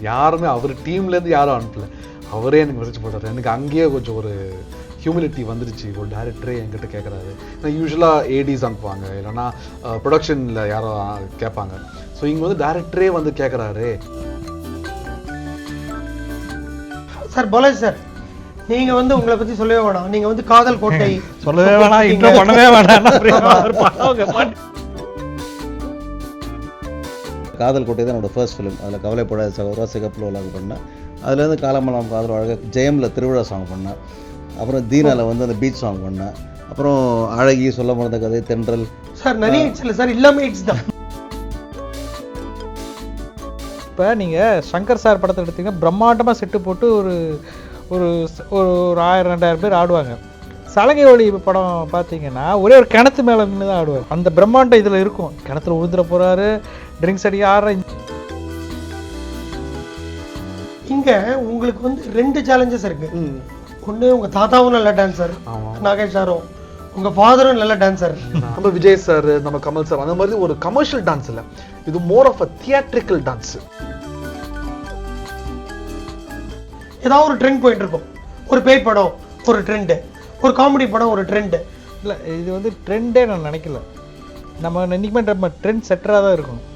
யாருமே அவர் டீம்லேருந்து யாரும் அனுப்பல, அவரே எனக்கு மெசேஜ் போட்டார். எனக்கு அங்கேயே கொஞ்சம் ஒரு ஹியூமிலிட்டி வந்துருச்சு. ஒரு டேரக்டரே என்கிட்ட கேட்குறாரு. நான் யூஸ்வலாக ஏடிஸ் அனுப்புவாங்க, இல்லைன்னா ப்ரொடக்ஷனில் யாரோ கேட்பாங்க. ஸோ இங்கே வந்து டேரக்டரே வந்து கேட்குறாரு. சார் பாலாஜி சார், நீங்க வந்து உங்களை பத்தி சொல்லவே வேணாம். நீங்க வந்து காதல் கோட்டை சொல்லவே வேணாம், இன்னும் பண்ணவே வேணாம். காதல் கோட்டை தான் என்னோட ஃபர்ஸ்ட் ஃபிலிம். அதில் கவலைப்படாத சகோதரா சிகப்பில் உலகம் பண்ணேன். அதுலேருந்து காலமெல்லாம் காதல் அழகாக, ஜெயமில் திருவிழா சாங் பண்ணேன். அப்புறம் தீனாவில் வந்து அந்த பீச் சாங் பண்ணேன். அப்புறம் அழகி, சொல்ல மறந்த கதை, தென்றல். சார் நிறைய ஹிட்ஸ் இல்லை சார், எல்லாமே ஹிட்ஸ் தான். இப்போ நீங்கள் சங்கர் சார் படத்தை எடுத்தீங்கன்னா பிரம்மாண்டமாக செட்டு போட்டு ஒரு ஒரு ஒரு 1000-2000 பேர் ஆடுவாங்க. சலங்கை ஒளி படம் பார்த்தீங்கன்னா ஒரே ஒரு கிணத்து மேலே நின்று தான் ஆடுவார். அந்த பிரம்மாண்டம் இதில் இருக்கும். கிணத்துல உழுந்துட போகிறாரு, ட்ரிங்க்ஸ் அடி ஆடுற. இங்கே உங்களுக்கு வந்து 2 சேலஞ்சஸ் இருக்கு. ஒன்று, உங்கள் தாத்தாவும் நல்ல டான்ஸர் நாகேஷ் சாரும், உங்கள் ஃபாதரும் நல்ல டான்ஸர். நம்ம விஜய் சார், நம்ம கமல் சார், அந்த மாதிரி ஒரு கமர்ஷியல் டான்ஸ் இல்லை, இது more of a theatrical dance. ஏதாவது ஒரு ட்ரெண்ட் போயிட்டு இருக்கும். ஒரு பேய் படம் ஒரு ட்ரெண்டு, ஒரு காமெடி படம் ஒரு ட்ரெண்டு. இல்லை, இது வந்து ட்ரெண்டே நான் நினைக்கல. நம்ம என்றைக்குமே நம்ம ட்ரெண்ட் செட்டராக தான் இருக்கணும்.